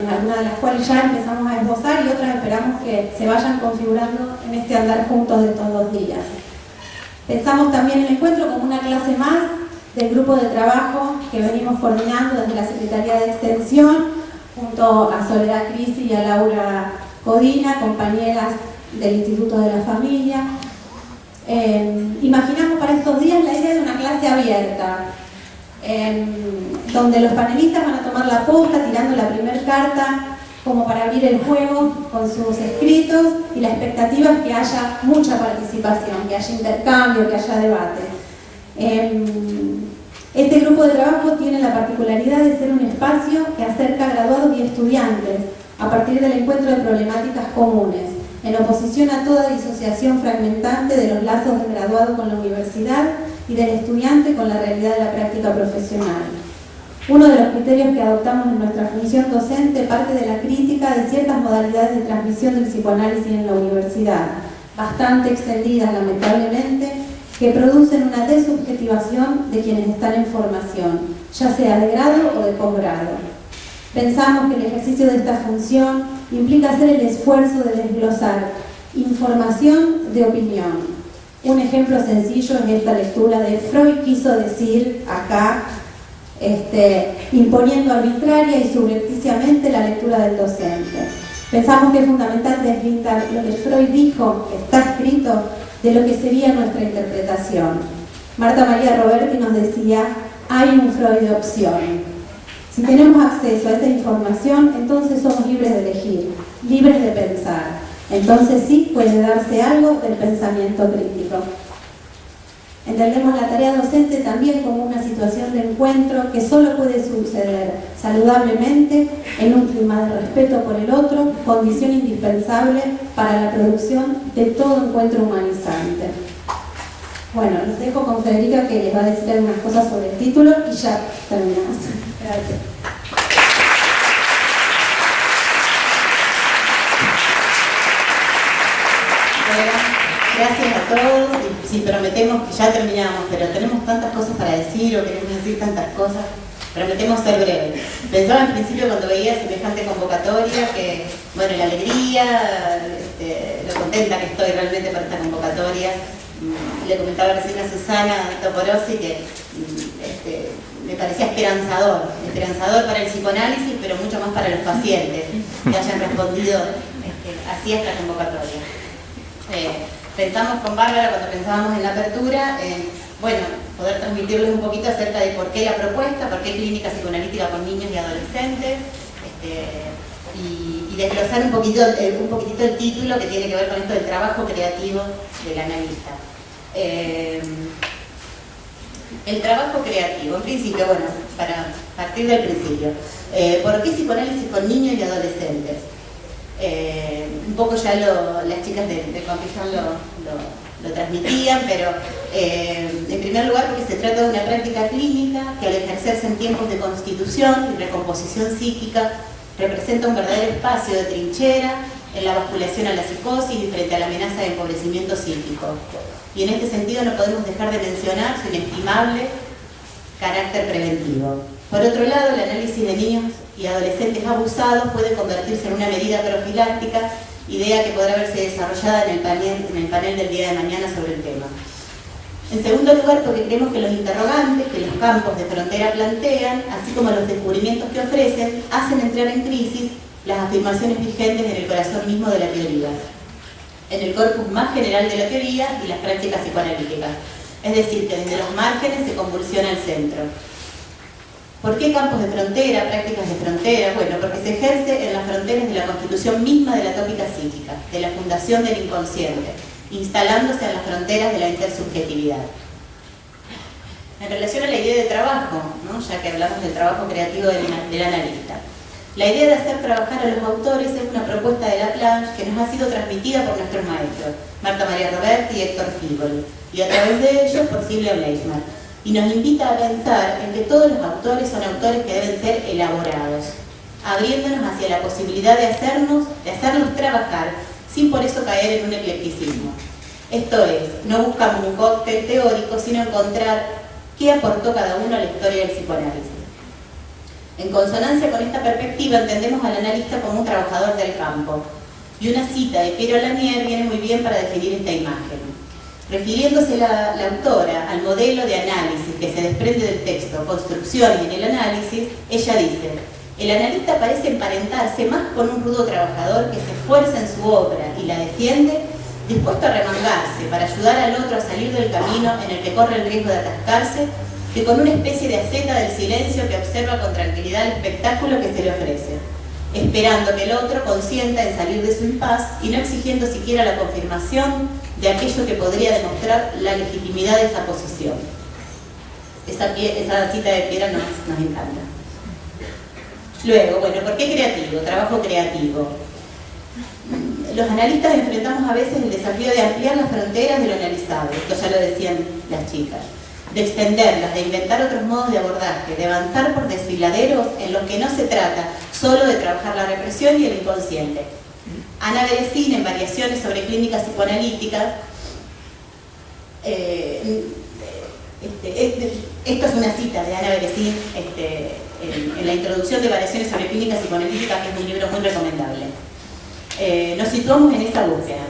algunas de las cuales ya empezamos a esbozar y otras esperamos que se vayan configurando en este andar juntos de todos los días. Pensamos también el encuentro como una clase más del grupo de trabajo que venimos coordinando desde la Secretaría de Extensión, junto a Soledad Crisi y a Laura Codina, compañeras del Instituto de la Familia. Imaginamos para estos días la idea de una clase abierta, donde los panelistas van a tomar la posta tirando la primera carta como para abrir el juego con sus escritos, y la expectativa es que haya mucha participación, que haya intercambio, que haya debate. Este grupo de trabajo tiene la particularidad de ser un espacio que acerca a graduados y estudiantes a partir del encuentro de problemáticas comunes, en oposición a toda disociación fragmentante de los lazos del graduado con la universidad y del estudiante con la realidad de la práctica profesional. Uno de los criterios que adoptamos en nuestra función docente parte de la crítica de ciertas modalidades de transmisión del psicoanálisis en la universidad, bastante extendidas lamentablemente, que producen una desubjetivación de quienes están en formación, ya sea de grado o de posgrado. Pensamos que el ejercicio de esta función implica hacer el esfuerzo de desglosar información de opinión. Un ejemplo sencillo es esta lectura de Freud quiso decir acá, imponiendo arbitraria y subrepticiamente la lectura del docente. Pensamos que es fundamental deslindar lo que Freud dijo, que está escrito, de lo que sería nuestra interpretación. Marta María Roberti nos decía, hay un Freud de opción. Si tenemos acceso a esa información, entonces somos libres de elegir, libres de pensar. Entonces sí puede darse algo del pensamiento crítico. Entendemos la tarea docente también como una situación de encuentro que solo puede suceder saludablemente en un clima de respeto por el otro, condición indispensable para la producción de todo encuentro humanizante. Bueno, los dejo con Federica, que les va a decir algunas cosas sobre el título y ya terminamos. Gracias. Gracias a todos. Sí, prometemos que ya terminamos, pero tenemos tantas cosas para decir o queremos decir tantas cosas. Prometemos ser breves. Pensaba en principio cuando veía semejante convocatoria que, bueno, la alegría, lo contenta que estoy realmente por esta convocatoria. Le comentaba recién a Susana Toporosi que me parecía esperanzador para el psicoanálisis, pero mucho más para los pacientes que hayan respondido así a esta convocatoria. Pensamos con Bárbara cuando pensábamos en la apertura, bueno, poder transmitirles un poquito acerca de por qué la propuesta, por qué clínica psicoanalítica con niños y adolescentes, y desglosar un poquitito el título que tiene que ver con esto del trabajo creativo del analista. El trabajo creativo, en principio, bueno, para partir del principio, ¿por qué psicoanálisis con niños y adolescentes? Un poco ya las chicas de Compillón lo transmitían, pero en primer lugar porque se trata de una práctica clínica que al ejercerse en tiempos de constitución y recomposición psíquica representa un verdadero espacio de trinchera en la basculación a la psicosis y frente a la amenaza de empobrecimiento psíquico. Y en este sentido no podemos dejar de mencionar su inestimable carácter preventivo. Por otro lado, el análisis de niños y adolescentes abusados puede convertirse en una medida profiláctica, idea que podrá verse desarrollada en el panel del día de mañana sobre el tema. En segundo lugar, porque creemos que los interrogantes que los campos de frontera plantean, así como los descubrimientos que ofrecen, hacen entrar en crisis las afirmaciones vigentes en el corazón mismo de la teoría, en el corpus más general de la teoría y las prácticas psicoanalíticas. Es decir, que desde los márgenes se convulsiona el centro. ¿Por qué campos de frontera, prácticas de frontera? Bueno, porque se ejerce en las fronteras de la constitución misma de la tópica psíquica, de la fundación del inconsciente, instalándose en las fronteras de la intersubjetividad. En relación a la idea de trabajo, ¿no? Ya que hablamos del trabajo creativo del analista, la idea de hacer trabajar a los autores es una propuesta de Laplanche que nos ha sido transmitida por nuestros maestros, Marta María Roberti y Héctor Fígoli, y a través de ellos por Silvia Bleichmann. Y nos invita a pensar en que todos los autores son autores que deben ser elaborados, abriéndonos hacia la posibilidad de hacerlos trabajar, sin por eso caer en un eclecticismo. Esto es, no buscamos un cóctel teórico, sino encontrar qué aportó cada uno a la historia del psicoanálisis. En consonancia con esta perspectiva entendemos al analista como un trabajador del campo. Y una cita de Piero Lanier viene muy bien para definir esta imagen. Refiriéndose la autora al modelo de análisis que se desprende del texto Construcciones en el análisis, ella dice: el analista parece emparentarse más con un rudo trabajador que se esfuerza en su obra y la defiende, dispuesto a remangarse para ayudar al otro a salir del camino en el que corre el riesgo de atascarse, que con una especie de asceta del silencio que observa con tranquilidad el espectáculo que se le ofrece, esperando que el otro consienta en salir de su impas y no exigiendo siquiera la confirmación de aquello que podría demostrar la legitimidad de esa posición. Esa cita de Piera nos encanta. Luego, bueno, ¿por qué creativo? Trabajo creativo. Los analistas enfrentamos a veces el desafío de ampliar las fronteras de lo analizable, esto ya lo decían las chicas, de extenderlas, de inventar otros modos de abordaje, de avanzar por desfiladeros en los que no se trata solo de trabajar la represión y el inconsciente. Ana Beresín, en Variaciones sobre clínicas psicoanalíticas, esto es una cita de Ana Beresín en la introducción de Variaciones sobre clínicas psicoanalíticas, que es un libro muy recomendable. Nos situamos en esa búsqueda.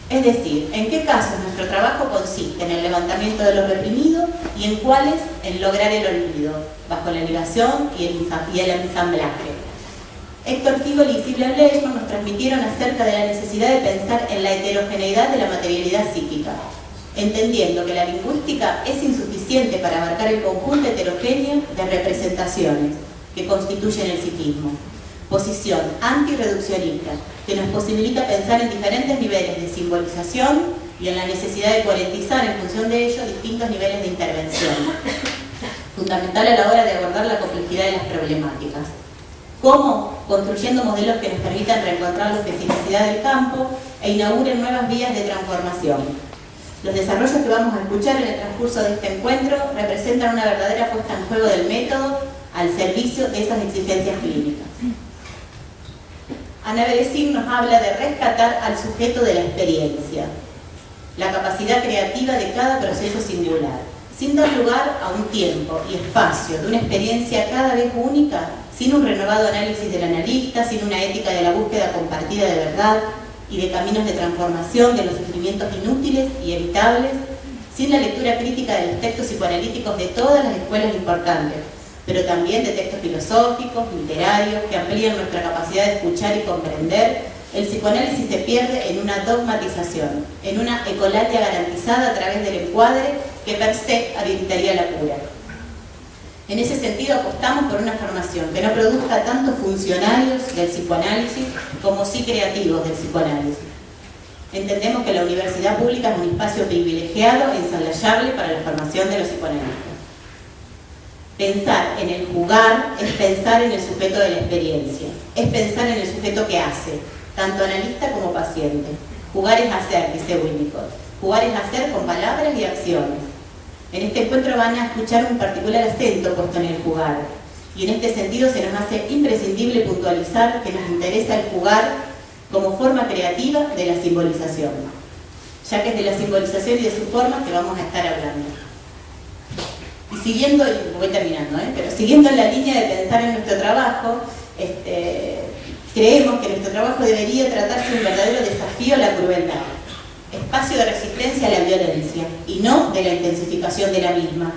Es decir, en qué casos nuestro trabajo consiste en el levantamiento de lo reprimido y en cuáles en lograr el olvido, bajo la negación y el ensamblaje. Héctor Figol y Silvia Bleichmann nos transmitieron acerca de la necesidad de pensar en la heterogeneidad de la materialidad psíquica, entendiendo que la lingüística es insuficiente para abarcar el conjunto heterogéneo de representaciones que constituyen el psiquismo. Posición antirreduccionista, que nos posibilita pensar en diferentes niveles de simbolización y en la necesidad de coherentizar en función de ello distintos niveles de intervención, fundamental a la hora de abordar la complejidad de las problemáticas. ¿Cómo? Construyendo modelos que nos permitan reencontrar la especificidad del campo e inauguren nuevas vías de transformación. Los desarrollos que vamos a escuchar en el transcurso de este encuentro representan una verdadera puesta en juego del método al servicio de esas exigencias clínicas. Ana Beresín nos habla de rescatar al sujeto de la experiencia, la capacidad creativa de cada proceso singular, sin dar lugar a un tiempo y espacio de una experiencia cada vez única, sin un renovado análisis del analista, sin una ética de la búsqueda compartida de verdad y de caminos de transformación de los sufrimientos inútiles y evitables, sin la lectura crítica de los textos psicoanalíticos de todas las escuelas importantes, pero también de textos filosóficos, literarios, que amplían nuestra capacidad de escuchar y comprender. El psicoanálisis se pierde en una dogmatización, en una ecolalia garantizada a través del encuadre que per se habilitaría la cura. En ese sentido apostamos por una formación que no produzca tanto funcionarios del psicoanálisis como sí creativos del psicoanálisis. Entendemos que la universidad pública es un espacio privilegiado e insoslayable para la formación de los psicoanalistas. Pensar en el jugar es pensar en el sujeto de la experiencia, es pensar en el sujeto que hace, tanto analista como paciente. Jugar es hacer, dice Winnicott. Jugar es hacer con palabras y acciones. En este encuentro van a escuchar un particular acento puesto en el jugar, y en este sentido se nos hace imprescindible puntualizar que nos interesa el jugar como forma creativa de la simbolización, ya que es de la simbolización y de sus formas que vamos a estar hablando. Y siguiendo, y voy terminando, pero siguiendo en la línea de pensar en nuestro trabajo, creemos que nuestro trabajo debería tratarse de un verdadero desafío a la crueldad, espacio de resistencia a la violencia y no de la intensificación de la misma.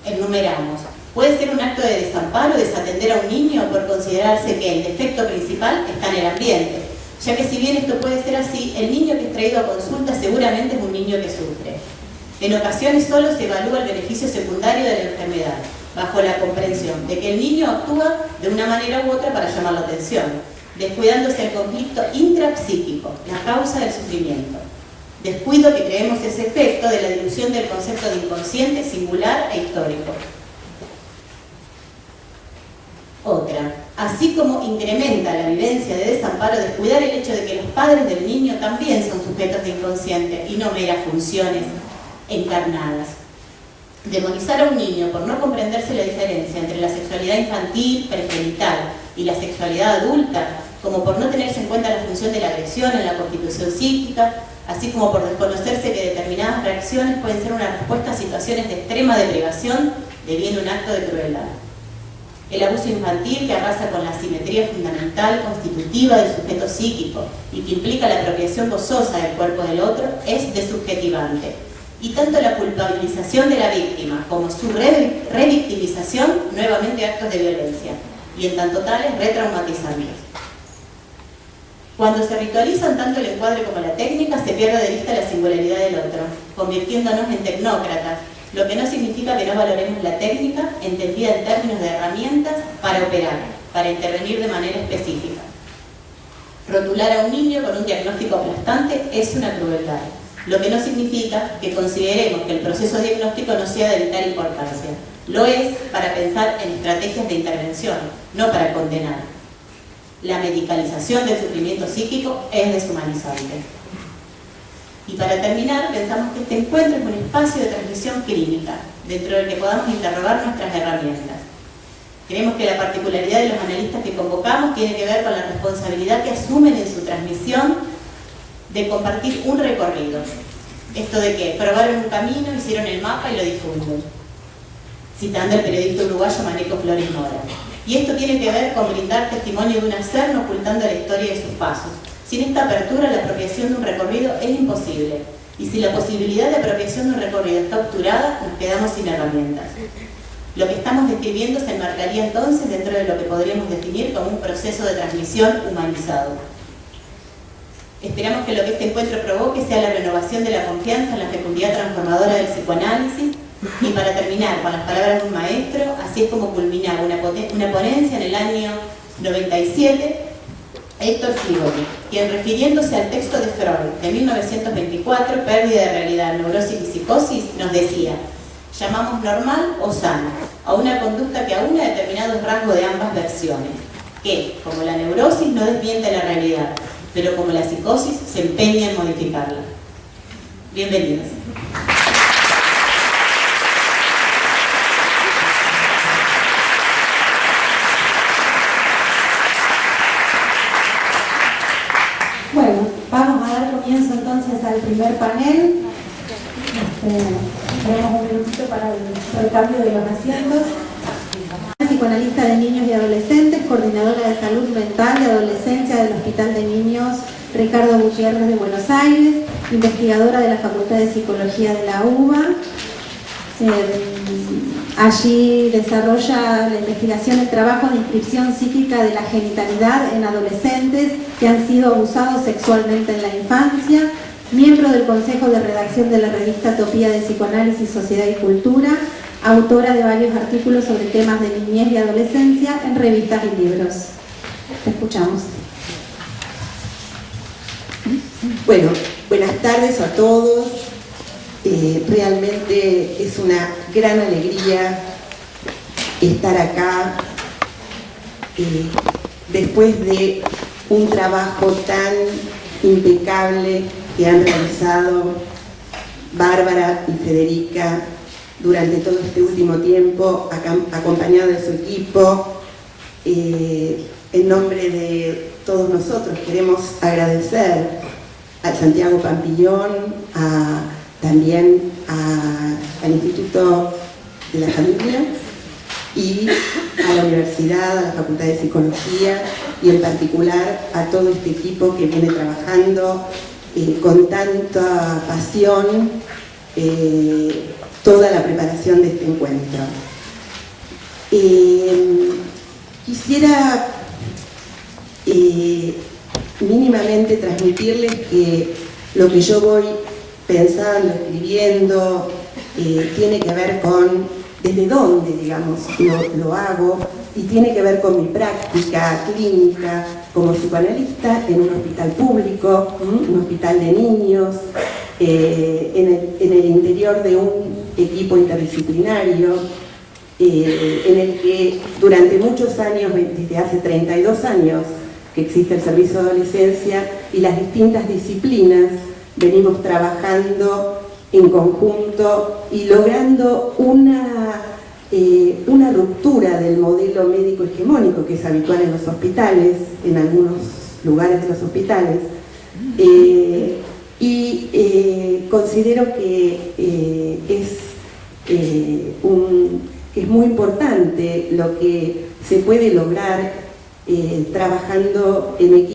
Enumeramos: puede ser un acto de desamparo desatender a un niño por considerarse que el defecto principal está en el ambiente, ya que si bien esto puede ser así, el niño que es traído a consulta seguramente es un niño que sufre. En ocasiones solo se evalúa el beneficio secundario de la enfermedad, bajo la comprensión de que el niño actúa de una manera u otra para llamar la atención, descuidándose el conflicto intrapsíquico, la causa del sufrimiento. Descuido que creemos es efecto de la dilución del concepto de inconsciente, singular e histórico. Otra, así como incrementa la vivencia de desamparo, descuidar el hecho de que los padres del niño también son sujetos de inconsciente y no meras funciones encarnadas. Demonizar a un niño por no comprenderse la diferencia entre la sexualidad infantil, pregenital y la sexualidad adulta, como por no tenerse en cuenta la función de la agresión en la constitución psíquica, así como por desconocerse que determinadas reacciones pueden ser una respuesta a situaciones de extrema deprivación, deviene un acto de crueldad. El abuso infantil, que arrasa con la simetría fundamental constitutiva del sujeto psíquico y que implica la apropiación gozosa del cuerpo del otro, es desubjetivante. Y tanto la culpabilización de la víctima como su revictimización, nuevamente actos de violencia, y en tanto tales, retraumatizantes. Cuando se ritualizan tanto el encuadre como la técnica, se pierde de vista la singularidad del otro, convirtiéndonos en tecnócratas, lo que no significa que no valoremos la técnica, entendida en términos de herramientas para operar, para intervenir de manera específica. Rotular a un niño con un diagnóstico aplastante es una crueldad, lo que no significa que consideremos que el proceso diagnóstico no sea de vital importancia. Lo es para pensar en estrategias de intervención, no para condenar. La medicalización del sufrimiento psíquico es deshumanizante. Y para terminar, pensamos que este encuentro es un espacio de transmisión clínica, dentro del que podamos interrogar nuestras herramientas. Creemos que la particularidad de los analistas que convocamos tiene que ver con la responsabilidad que asumen en su transmisión de compartir un recorrido. Esto de que probaron un camino, hicieron el mapa y lo difunden, citando al periodista uruguayo Maneco Flores Mora. Y esto tiene que ver con brindar testimonio de un hacer, no ocultando la historia de sus pasos. Sin esta apertura, la apropiación de un recorrido es imposible. Y si la posibilidad de apropiación de un recorrido está obturada, nos quedamos sin herramientas. Lo que estamos describiendo se enmarcaría entonces dentro de lo que podríamos definir como un proceso de transmisión humanizado. Esperamos que lo que este encuentro provoque sea la renovación de la confianza en la fecundidad transformadora del psicoanálisis. Y para terminar con las palabras de un maestro, así es como culminaba una ponencia en el año 97, Héctor Fligoni, quien, refiriéndose al texto de Freud de 1924, Pérdida de realidad, neurosis y psicosis, nos decía: llamamos normal o sana a una conducta que aúna determinados rasgos de ambas versiones, que, como la neurosis, no desmiente la realidad, pero como la psicosis, se empeña en modificarla. Bienvenidos. Bueno, vamos a dar comienzo entonces al primer panel. Tenemos un minutito para el cambio de los asientos. Psicoanalista de niños y adolescentes, coordinadora de salud mental y adolescencia del Hospital de Niños Ricardo Gutiérrez de Buenos Aires, investigadora de la Facultad de Psicología de la UBA. Allí desarrolla la investigación y trabajo de inscripción psíquica de la genitalidad en adolescentes que han sido abusados sexualmente en la infancia, miembro del Consejo de Redacción de la revista Topía de Psicoanálisis, Sociedad y Cultura, autora de varios artículos sobre temas de niñez y adolescencia en revistas y libros. Te escuchamos. Bueno, buenas tardes a todos. Realmente es una gran alegría estar acá después de un trabajo tan impecable que han realizado Bárbara y Federica durante todo este último tiempo, acompañado de su equipo. En nombre de todos nosotros queremos agradecer a Santiago Pampillón, también al Instituto de la Familia y a la Universidad, a la Facultad de Psicología y en particular a todo este equipo que viene trabajando con tanta pasión toda la preparación de este encuentro. Quisiera mínimamente transmitirles que lo que yo voy pensando, escribiendo, tiene que ver con desde dónde, digamos, lo hago, y tiene que ver con mi práctica clínica como psicoanalista en un hospital público, un hospital de niños, en el interior de un equipo interdisciplinario, en el que durante muchos años, desde hace 32 años que existe el servicio de adolescencia y las distintas disciplinas, venimos trabajando en conjunto y logrando una ruptura del modelo médico hegemónico que es habitual en los hospitales, en algunos lugares de los hospitales, y considero que es que es muy importante lo que se puede lograr trabajando en equipo.